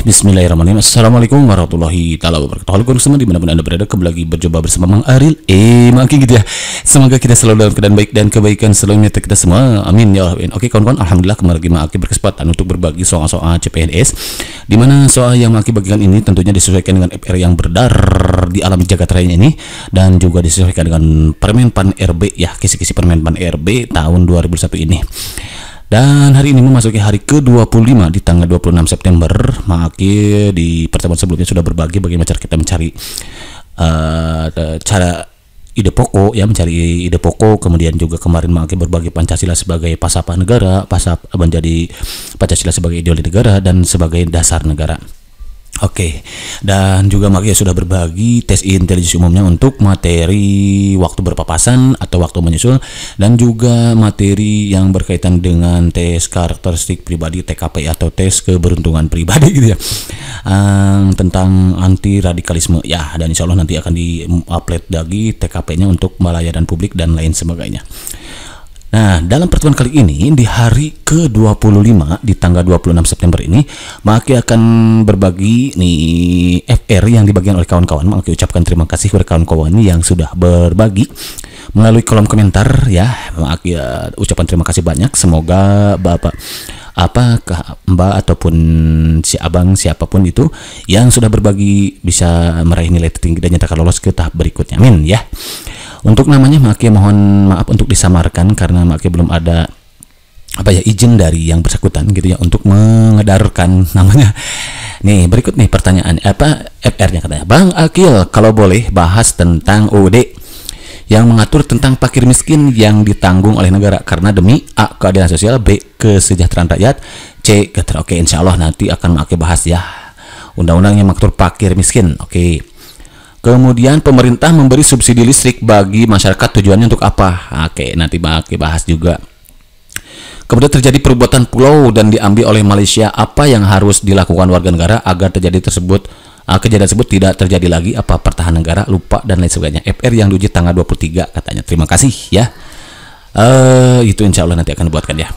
Bismillahirrahmanirrahim. Assalamualaikum warahmatullahi taala wabarakatuh. Halo guys semua dimanapun anda berada, kembali lagi berjumpa bersama Mang Aril. Makin gitu ya. Semoga kita selalu dalam keadaan baik dan kebaikan selalu menyertai kita semua. Amin ya Allah. Oke kawan-kawan, alhamdulillah kembali lagi Mang berkesempatan untuk berbagi soal-soal CPNS. Dimana soal yang Mang bagikan ini tentunya disesuaikan dengan FR yang beredar di alam jagat raya ini, dan juga disesuaikan dengan Permen Pan RB ya, kisi-kisi Permen Pan RB tahun 2001 ini. Dan hari ini memasuki hari ke-25 di tanggal 26 September. Maki di pertemuan sebelumnya sudah berbagi bagaimana cara kita mencari cara ide pokok ya, mencari ide pokok. Kemudian juga kemarin Maki berbagi Pancasila sebagai pasapa negara, menjadi Pancasila sebagai ideologi negara dan sebagai dasar negara. Oke, dan juga Maki sudah berbagi tes intelijensi umumnya untuk materi waktu berpapasan atau waktu menyusul, dan juga materi yang berkaitan dengan tes karakteristik pribadi TKP atau tes keberuntungan pribadi gitu ya, tentang anti radikalisme ya. Dan insya Allah nanti akan di-upload lagi TKP-nya untuk pelayanan publik dan lain sebagainya. Nah, dalam pertemuan kali ini di hari ke-25 di tanggal 26 September ini, Maki akan berbagi nih FR yang dibagikan oleh kawan-kawan. Maki ucapkan terima kasih kepada kawan-kawan yang sudah berbagi melalui kolom komentar ya. Maki ucapkan terima kasih banyak. Semoga Bapak Mbak ataupun si abang siapapun itu yang sudah berbagi bisa meraih nilai tertinggi dan nyatakan lolos ke tahap berikutnya. Amin ya. Untuk namanya Maki mohon maaf untuk disamarkan karena Maki belum ada izin dari yang bersangkutan gitu ya untuk mengedarkan namanya. Nih berikut nih pertanyaan FR-nya katanya, Bang Akil kalau boleh bahas tentang UUD yang mengatur tentang fakir miskin yang ditanggung oleh negara karena demi A keadilan sosial, B kesejahteraan rakyat, C Oke, insya Allah nanti akan Maki bahas ya undang-undang yang mengatur fakir miskin. Oke. Kemudian pemerintah memberi subsidi listrik bagi masyarakat, tujuannya untuk apa? Oke, nanti Maki bahas juga. Kemudian terjadi perbuatan pulau dan diambil oleh Malaysia, apa yang harus dilakukan warga negara agar kejadian tersebut tidak terjadi lagi? Apa pertahanan negara, lupa dan lain sebagainya. FR yang diuji tanggal 23 katanya. Terima kasih ya. Itu insya Allah nanti akan dibuatkan ya.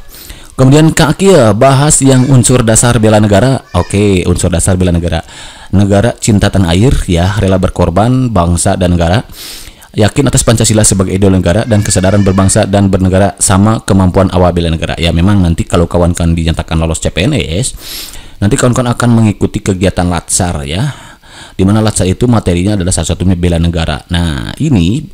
Kemudian Kak Kia bahas yang unsur dasar bela negara. Oke, unsur dasar bela negara. Negara cinta tanah air ya, rela berkorban bangsa dan negara, yakin atas Pancasila sebagai ideologi negara dan kesadaran berbangsa dan bernegara sama kemampuan awal bela negara. Ya memang nanti kalau kawan-kawan dinyatakan lolos CPNS, nanti kawan-kawan akan mengikuti kegiatan Latsar ya, dimana Latsar itu materinya adalah salah satunya bela negara. Nah ini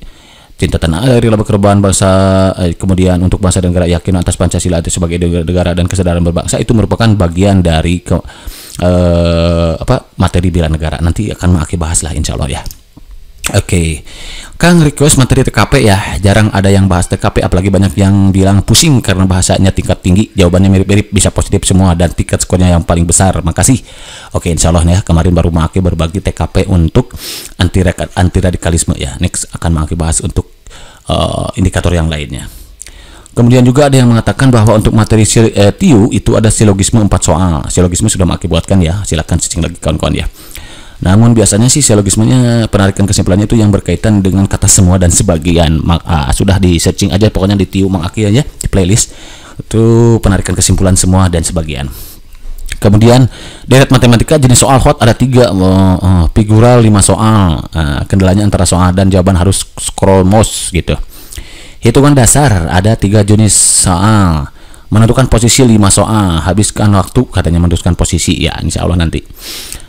cinta tanah air, rela berkorban bangsa, kemudian untuk bangsa dan negara, yakin atas Pancasila itu sebagai negara dan kesadaran berbangsa, itu merupakan bagian dari materi bela negara. Nanti akan Maki bahas lah insya Allah ya. Oke, Kang request materi TKP ya, jarang ada yang bahas TKP, apalagi banyak yang bilang pusing karena bahasanya tingkat tinggi, jawabannya mirip-mirip, bisa positif semua dan tingkat skornya yang paling besar. Makasih. Oke, insya Allah ya, kemarin baru Maki berbagi TKP untuk anti radikalisme ya. Next akan Maki bahas untuk indikator yang lainnya. Kemudian juga ada yang mengatakan bahwa untuk materi TIU itu ada silogisme 4 soal. Silogisme sudah Maki buatkan ya, silakan searching lagi kawan-kawan ya. Namun biasanya sih silogismenya penarikan kesimpulannya itu yang berkaitan dengan kata semua dan sebagian. Sudah di searching aja pokoknya di TIU Mang Aki aja di playlist. Itu penarikan kesimpulan semua dan sebagian. Kemudian deret matematika jenis soal hot ada 3, figural 5 soal. Kendalanya antara soal dan jawaban harus scroll mouse gitu. Hitungan dasar ada 3 jenis soal. Menentukan posisi 5 soal. Habiskan waktu katanya menentukan posisi ya, insya Allah nanti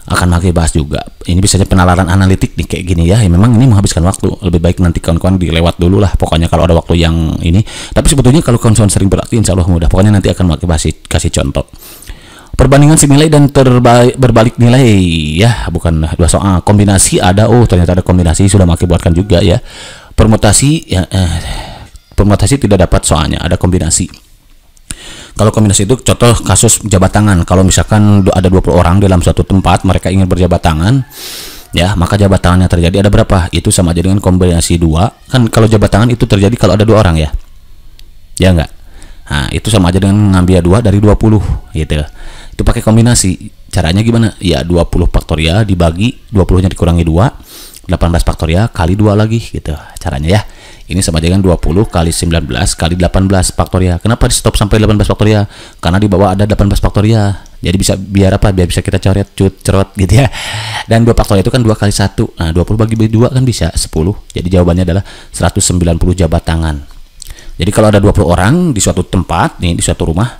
akan Maki bahas juga. Ini bisa jadi penalaran analitik nih kayak gini ya. Memang ini menghabiskan waktu. Lebih baik nanti kawan-kawan dilewat dulu lah. Pokoknya kalau ada waktu yang ini. Tapi sebetulnya kalau kawan-kawan sering berarti insya Allah mudah. Pokoknya nanti akan Maki bahas, kasih contoh. Perbandingan nilai dan berbalik nilai ya, bukan 2 soal. Kombinasi ada, ternyata ada kombinasi, sudah Maki buatkan juga ya. Permutasi ya, permutasi tidak dapat soalnya, ada kombinasi. Kalau kombinasi itu contoh kasus jabat tangan. Kalau misalkan ada 20 orang dalam suatu tempat, mereka ingin berjabat tangan ya, maka jabat tangannya terjadi ada berapa? Itu sama aja dengan kombinasi 2. Kan kalau jabat tangan itu terjadi kalau ada 2 orang ya. Ya enggak? Nah, itu sama aja dengan ngambil 2 dari 20 gitu. Itu pakai kombinasi. Caranya gimana? Ya 20 faktorial dibagi 20-nya dikurangi 2 18 faktorial kali 2 lagi gitu caranya ya. Ini sama dengan 20 kali 19 kali 18 faktorial. Kenapa di stop sampai 18 faktorial? Karena di bawah ada 18 faktorial. Jadi bisa biar apa? Biar bisa kita coret cerot gitu ya. Dan 2 faktorial itu kan 2 kali 1. Nah, 20 bagi 2 kan bisa 10. Jadi jawabannya adalah 190 jabat tangan. Jadi kalau ada 20 orang di suatu tempat, nih di suatu rumah,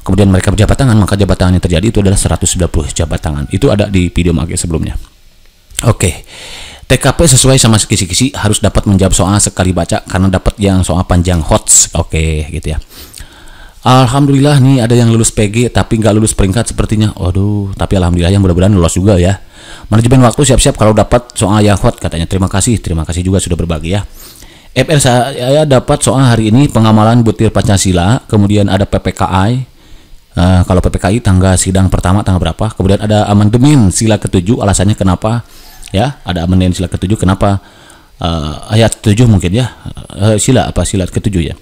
kemudian mereka berjabat tangan, maka jabat tangan yang terjadi itu adalah 190 jabat tangan. Itu ada di video Mage sebelumnya. Oke. TKP sesuai sama kisi-kisi harus dapat menjawab soal sekali baca karena dapat yang soal panjang HOTS. Oke, gitu ya. Alhamdulillah nih ada yang lulus PG tapi nggak lulus peringkat sepertinya. Aduh, tapi alhamdulillah yang mudah-mudahan lulus juga ya. Manajemen waktu siap-siap kalau dapat soal yang hot katanya. Terima kasih juga sudah berbagi ya. FR saya dapat soal hari ini pengamalan butir Pancasila, kemudian ada PPKI. Kalau PPKI tanggal sidang pertama tanggal berapa? Kemudian ada amandemen sila ke-7, alasannya kenapa? Ya, ada amandemen sila ke-7 kenapa? Ayat 7 mungkin ya. Sila ke-7 ya.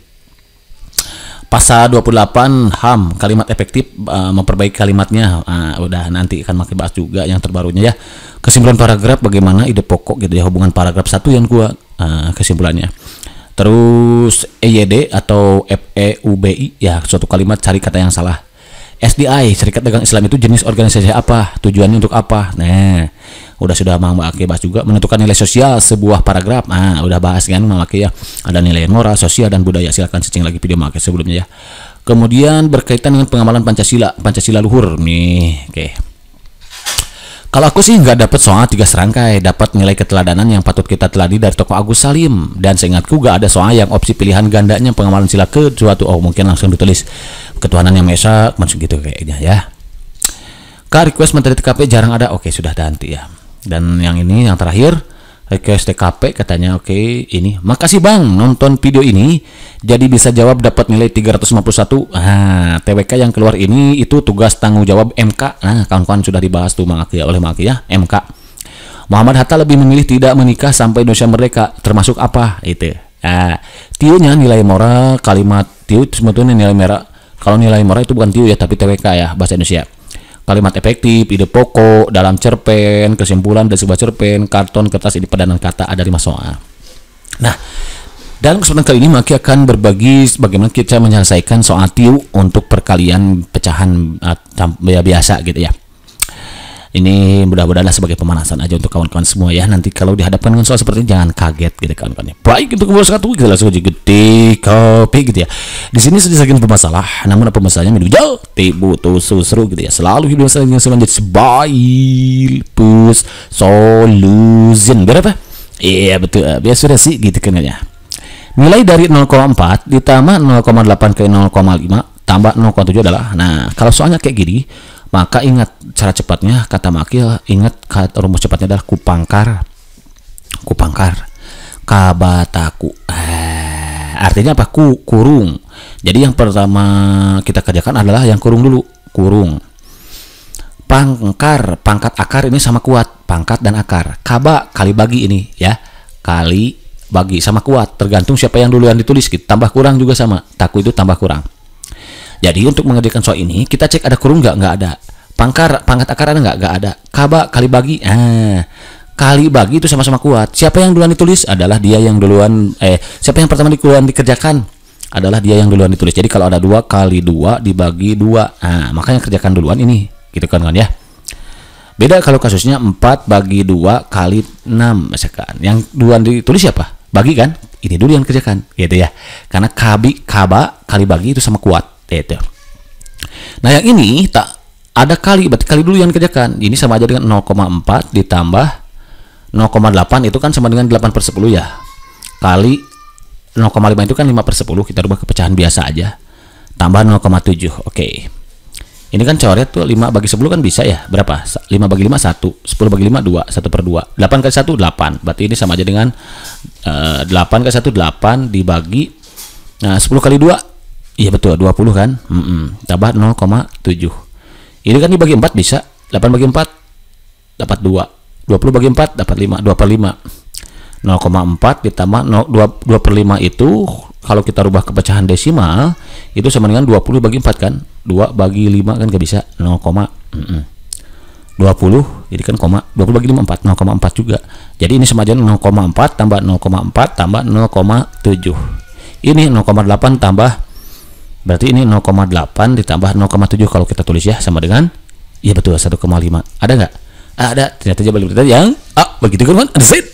Pasal 28 HAM kalimat efektif memperbaiki kalimatnya. Udah nanti akan makin bahas juga yang terbarunya ya. Kesimpulan paragraf bagaimana ide pokok gitu ya, hubungan paragraf 1 yang kuat kesimpulannya. Terus EYD atau FEUBI ya, suatu kalimat cari kata yang salah. SDI, Serikat Dagang Islam itu jenis organisasi apa? Tujuannya untuk apa? Nah, sudah Mang Mage bahas juga. Menentukan nilai sosial sebuah paragraf. Udah bahas kan Mang Mage ya. Ada nilai moral, sosial dan budaya. Silakan cicing lagi video Mage sebelumnya ya. Kemudian berkaitan dengan pengamalan Pancasila luhur nih. Oke. Kalau aku sih nggak dapat soal 3 serangkai, dapat nilai keteladanan yang patut kita teladi dari tokoh Agus Salim. Dan seingatku gak ada soal yang opsi pilihan gandanya pengamalan sila ke suatu. Oh mungkin langsung ditulis ketuhanan yang Esa, maksud gitu kayaknya ya. Request menteri TKP jarang ada. Oke sudah nanti ya. Dan yang ini yang terakhir request TKP katanya oke ini. Makasih Bang nonton video ini. Jadi bisa jawab dapat nilai 351. TWK yang keluar ini itu tugas tanggung jawab MK. Kawan-kawan sudah dibahas tuh oleh Mage ya, MK. Muhammad Hatta lebih memilih tidak menikah sampai Indonesia merdeka. Termasuk apa? Itu. Tiu-nya nilai moral, kalimat tiu sebetulnya nilai merah. Kalau nilai moral itu bukan tiu ya, tapi TWK ya bahasa Indonesia. Kalimat efektif, ide pokok, dalam cerpen, kesimpulan dari sebuah cerpen, karton, kertas, ini padanan kata ada 5 soal. Nah, dalam kesempatan kali ini Mage akan berbagi bagaimana kita menyelesaikan soal tiu untuk perkalian pecahan biasa gitu ya. Ini mudah-mudahan sebagai pemanasan aja untuk kawan-kawan semua ya. Nanti kalau dihadapkan dengan soal seperti ini jangan kaget gitu kawan-kawan. Baik untuk nomor 1 kita langsung aja gede kopi gitu ya. Di sini sedikit bermasalah, namun apa masalahnya minum jauh, butuh seru gitu ya. Selalu hidup saya dengan selanjutnya sebaik push solution berapa? Iya betul, biasa sudah sih gitu kan ya. Nilai dari 0,4 ditambah 0,8 ke 0,5 tambah 0,7 adalah, nah kalau soalnya kayak gini maka ingat cara cepatnya kata Mage, ingat rumus cepatnya adalah kupangkar kabataku. Artinya apa? Kurung. Jadi yang pertama kita kerjakan adalah yang kurung dulu, kurung. Pangkat akar ini sama kuat, pangkat dan akar. Kaba kali bagi ini ya, kali bagi sama kuat, tergantung siapa yang duluan ditulis. Tambah kurang juga sama, taku itu tambah kurang. Jadi untuk mengerjakan soal ini kita cek ada kurung nggak ada. Pangkat akar ada nggak ada. Kaba kali bagi, kali bagi itu sama-sama kuat. Siapa yang duluan ditulis adalah dia yang duluan. Siapa yang pertama duluan dikerjakan adalah dia yang duluan ditulis. Jadi kalau ada 2 kali 2 dibagi 2, makanya kerjakan duluan ini, gitu kan ya. Beda kalau kasusnya 4 bagi 2 kali 6 misalkan. Yang duluan ditulis siapa? Bagi kan? Ini dulu yang kerjakan, gitu ya. Karena kaba kali bagi itu sama kuat. Itu. Nah yang ini tak ada kali, berarti kali dulu yang kerjakan. Ini sama aja dengan 0,4 ditambah 0,8 itu kan sama dengan 8/10 ya. Kali 0,5 itu kan 5/10, kita rubah ke pecahan biasa aja. Tambah 0,7. Oke. Ini kan coret tuh 5 bagi 10 kan bisa ya. Berapa? 5 bagi 5 1, 10 bagi 5 2, 1/2. 8 kali 1 8. Berarti ini sama aja dengan 8 kali 1 8 dibagi 10 kali 2. Iya betul, 20 kan? Tambah 0,7. Ini kan dibagi 4 bisa. 8 bagi 4 dapat 2. 20 bagi 4 dapat 5, 2/5. 0,4 ditambah 2/5 itu kalau kita rubah ke pecahan desimal itu sama dengan 20 bagi 4 kan? 2 bagi 5 kan gak bisa 0,5 20, jadi kan koma 20 bagi 5 4, 0,4 juga. Jadi ini sama aja 0,4 tambah 0,4 tambah 0,7. Ini 0,8 tambah, berarti ini 0,8 ditambah 0,7 kalau kita tulis ya, sama dengan, iya betul 1,5. Ada nggak? Ada. Ternyata jawaban kita yang begitu kan? Ada set.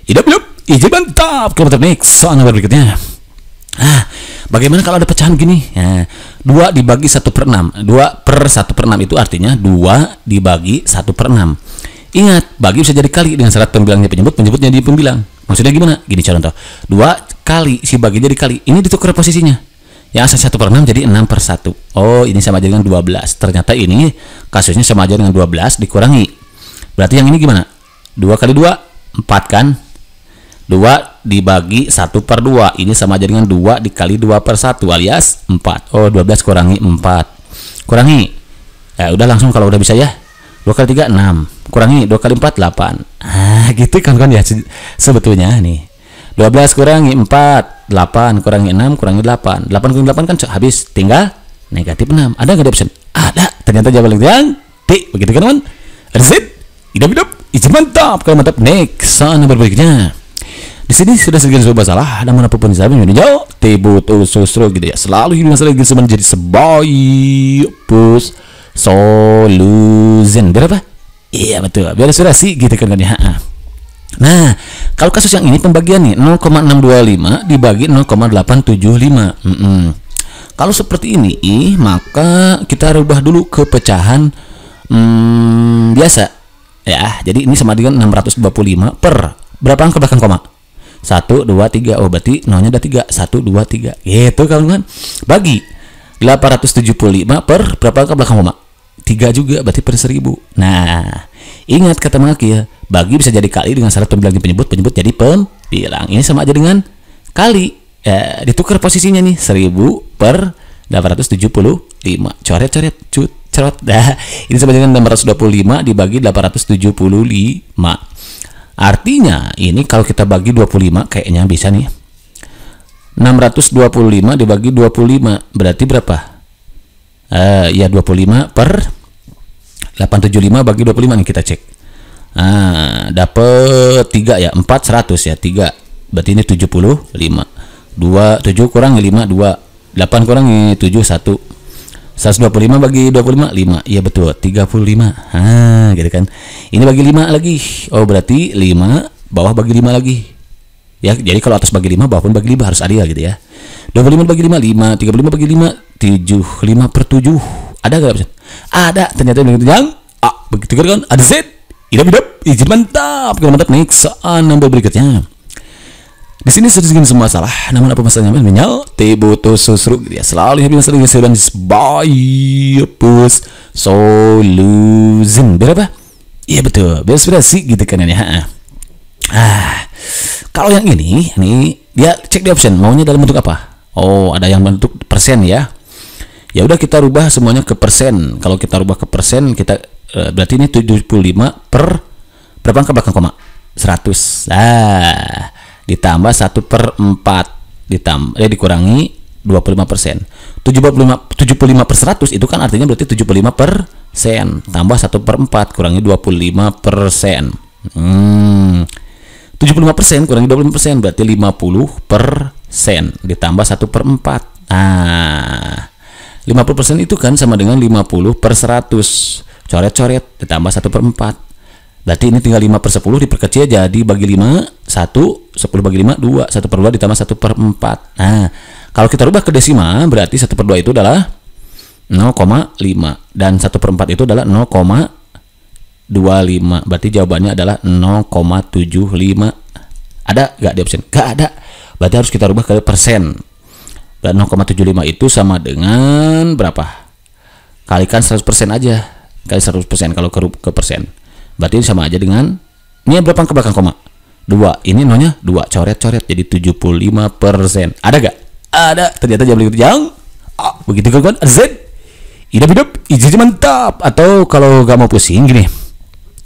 Hidup. Ijib mantap. Kita next soal nomor berikutnya. Bagaimana kalau ada pecahan gini? 2 dibagi 1/6. 2/1/6 itu artinya 2 dibagi 1/6. Ingat, bagi bisa jadi kali dengan syarat pembilangnya penyebut, penyebutnya di pembilang. Maksudnya gimana? Gini contoh. 2 kali si bagi jadi kali. Ini ditukar posisinya. Yang asal 1/6 jadi 6/1. Oh, ini sama aja dengan 12. Ternyata ini kasusnya sama aja dengan 12 dikurangi. Berarti yang ini gimana? 2 kali 2 4 kan? 2 dibagi 1/2. Ini sama aja dengan 2 dikali 2/1 alias 4. Oh, 12 kurangi 4. Kurangi. Udah langsung kalau udah bisa ya. 2 kali 3 6. Kurangi 2 kali 4 8. Gitu kan ya sebetulnya nih. 12 kurangi 4 8, kurangi 6 kurangi 8. 8 kurangi 8 kan habis, tinggal negatif 6. Ada nggak option? Ada. Ternyata jawaban yang D. Begitu kan, teman? Reset. Hidup. Ijib mantap. Kalau mantap, next soal nomor berikutnya. Di sini sudah sekian soal masalah, namun apapun saya menjawab tebut susro gitu ya. Selalu hidup masalah gitu menjadi sebaik pus solution. Berapa? Iya betul. Biar sudah sih gitu kan ya. Nah, kalau kasus yang ini pembagian nih 0,625 dibagi 0,875. Kalau seperti ini, maka kita rubah dulu ke pecahan biasa. Ya, jadi ini sama dengan 625 per berapa angka belakang koma? 1, 2, 3. Oh, berarti nolnya ada 3. 1, 2, 3. Gitu kawan-kawan. Bagi 875 per berapa angka belakang koma? 3 juga, berarti per 1000. Nah, ingat kata Maki ya, bagi bisa jadi kali dengan syarat pembilang penyebut, penyebut jadi pembilang. Ini sama aja dengan kali. Ditukar posisinya nih, 1000 per 875. Coret-coret, cerot. Nah, ini sama dengan 625 dibagi 875. Artinya, ini kalau kita bagi 25, kayaknya bisa nih. 625 dibagi 25, berarti berapa? Ya 25 per 875 bagi 25 nih kita cek. Dapat 3 ya, 4 100 ya, 3. Berarti ini 75. 2 7 kurangi 5 2. 8 kurangi 7 1. 125 bagi 25 5. Iya betul, 35. Gitu kan. Ini bagi 5 lagi. Oh, berarti 5 bawah bagi 5 lagi. Ya, jadi kalau atas bagi 5, bawah pun bagi 5 harus adil gitu ya. 25 bagi 5 5, 35 bagi 5 7, 5 per 7. Ada enggak option? Ada. Ternyata begitu yang begitu kan? Ada Z. Hidup. Ijib mantap. Kalau mantap nih soal nomor berikutnya. Di sini sudah segini semua salah. Namun apa masalahnya? Menyal teboto susru gitu ya. Selalu habis masalah keseluruhan pus solution. Berapa? Iya betul. Biar sudah sih gitu kan ya. Kalau yang ini dia cek di option maunya dalam bentuk apa? Oh, ada yang bentuk persen ya. Ya udah kita rubah semuanya ke persen. Kalau kita rubah ke persen, kita berarti ini 75 per berapa angka belakang koma? 100. Ditambah 1/4 dikurangi 25%. 75 per 100 itu kan artinya berarti 75%. Tambah 1/4 kurangi 25%. 75% kurangi 25% berarti 50%. Ditambah 1/4. 50% itu kan sama dengan 50 per 100. Coret-coret ditambah 1/4. Berarti ini tinggal 5/10 diperkecil jadi bagi 5 1, 10 bagi 5 2, 1/2 ditambah 1/4. Nah, kalau kita rubah ke desimal berarti 1/2 itu adalah 0,5 dan 1/4 itu adalah 0,25. Berarti jawabannya adalah 0,75. Ada nggak di option? Nggak ada. Berarti harus kita rubah ke persen. Dan 0,75 itu sama dengan berapa? Kalikan 100% aja. Kali 100% kalau ke persen. Berarti sama aja dengan ini berapa angka belakang koma? 2. Ini nolnya 2. Coret-coret jadi 75%. Ada gak? Ada. Ternyata jawab itu yang begitu kan? Z. Hidup. Ijib mantap. Atau kalau gak mau pusing gini.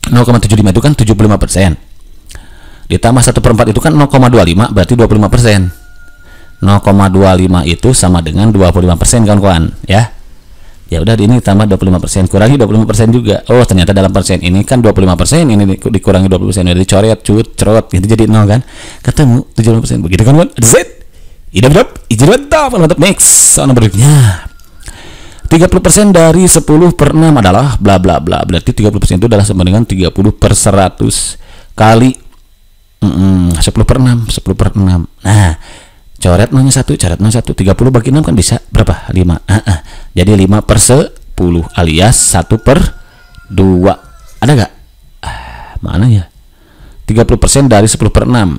0,75 itu kan 75%. Ditambah 1/4 itu kan 0,25 berarti 25%. 0,25 itu sama dengan 25% kawan-kawan ya. Ya udah ini tambah 25%, kurangi 25% juga. Oh, ternyata dalam persen ini kan 25%, ini dikurangi 20%, udah dicoret, cerot gitu jadi 0 kan. Ketemu 75%. Begitu kan, set. Idap, izin mantap, next. Soal berikutnya. 30% dari 10 per 6 adalah bla bla bla. Berarti 30% itu adalah sama dengan 30 per 100 kali 10 per 6, 10 per 6. Nah, coret 0 1, coret 0 1, 30 bagi 6 kan bisa berapa? 5. Jadi 5 per 10 alias 1 per 2. Ada gak? Mana ya? 30% dari 10 per 6.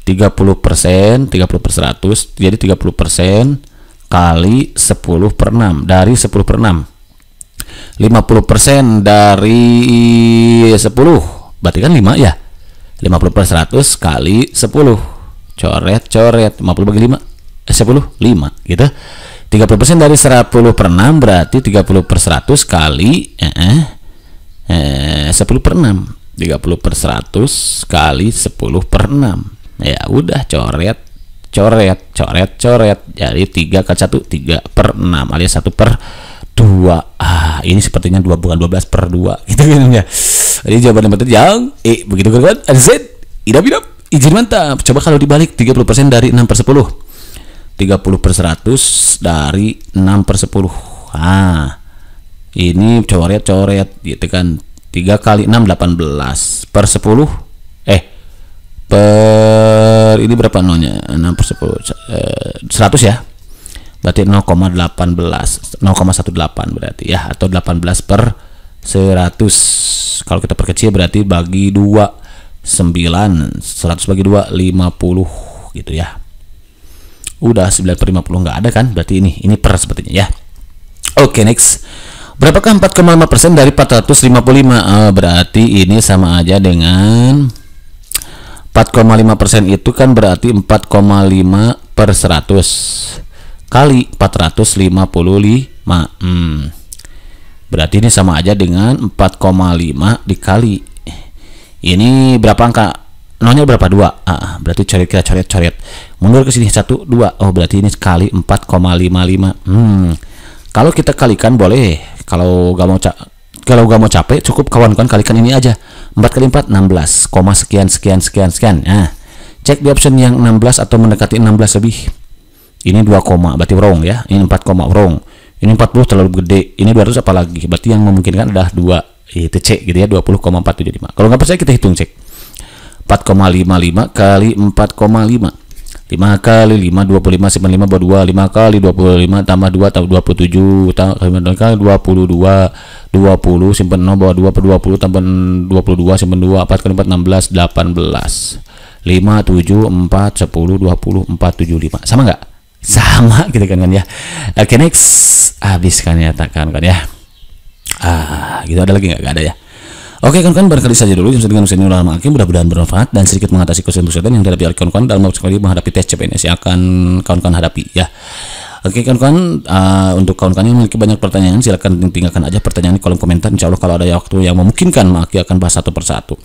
30%, 30 per 100, jadi 30% kali 10 per 6 dari 10 per 6. 50% dari 10, berarti kan 5 ya. 50 per 100 kali 10. Coret 50 bagi 5 10 5 gitu. 30% dari 10 per 6 berarti 30 per 100 kali 10 per 6. 30 per 100 kali 10 per 6. Ya udah, coret jadi 3 kali 1 3 per 6 alias 1 per 2. Ini sepertinya bukan 12 per 2 gitu kan ya. Jadi jawaban yang betul yang begitu kan. Z idap izin mantap. Coba kalau dibalik 30% dari 6 per 10, 30 per 100 dari 6 per 10. Ini coret gitu kan. 3 kali 6 18 per 10 per ini berapa nolnya? 6 per 10 100 ya. Berarti 0,18 berarti ya, atau 18 per 100. Kalau kita perkecil berarti bagi 2 9, 100 bagi 2 50 gitu ya. Udah 9 per 50 nggak ada kan? Berarti ini per sepertinya ya. Oke, next. Berapakah 4,5% dari 455? Berarti ini sama aja dengan 4,5% itu kan berarti 4,5 per 100 kali 455. Berarti ini sama aja dengan 4,5 dikali. Ini berapa angka? Nolnya berapa? 2. Berarti kita coret. Mundur ke sini 1 2. Oh, berarti ini kali 4,55. Kalau kita kalikan boleh. Kalau gak mau capek cukup kawan-kawan kalikan ini aja. 4 kali 4 16, sekian. Nah, cek di option yang 16 atau mendekati 16 lebih. Ini 2, berarti wrong ya. Ini 4, wrong. Ini 40 terlalu gede. Ini 200 apalagi. Berarti yang memungkinkan adalah 2. Itu C gitu ya, 20,475. Kalau nggak percaya kita hitung, cek. 4,55 kali 4,5. 5 kali 5 25 simpan 5 buat 2. 5 kali 25 tambah 2 tambah 27 tambah kali 22 20 simpan 0 bawah 2 per 20 tambah 22 simpan 2 4 kali 4 16 18 5 7 4 10 20 4 7 5. Sama nggak? Sama gitu kan ya. Oke, next. Habis kan ya kan ya. Gitu ada lagi nggak? Nggak ada ya. Oke kawan-kawan, barangkali saja dulu yang dengan Ustaz Nurul Hakim, mudah-mudahan bermanfaat dan sedikit mengatasi kesulitan yang dihadapi oleh kawan-kawan dalam menghadapi tes CPNS yang akan kawan-kawan hadapi ya. Oke kawan-kawan, untuk kawan-kawan yang memiliki banyak pertanyaan silakan tinggalkan aja pertanyaan di kolom komentar. Insya Allah kalau ada waktu yang memungkinkan Maki akan bahas satu persatu.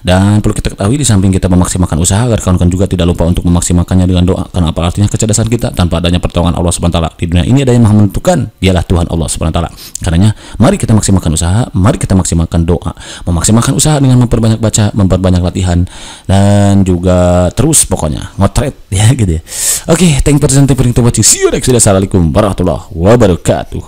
Dan perlu kita ketahui, di samping kita memaksimalkan usaha, agar kawan-kawan juga tidak lupa untuk memaksimalkannya dengan doa. Karena apa artinya kecerdasan kita? Tanpa adanya pertolongan Allah SWT di dunia ini, ada yang maha menentukan, dialah Tuhan Allah SWT. Karenanya mari kita maksimalkan usaha, mari kita maksimalkan doa. Memaksimalkan usaha dengan memperbanyak baca, memperbanyak latihan, dan juga terus pokoknya ngotret ya gitu ya. Oke, thank you for watching. See you next video. Assalamualaikum warahmatullahi wabarakatuh.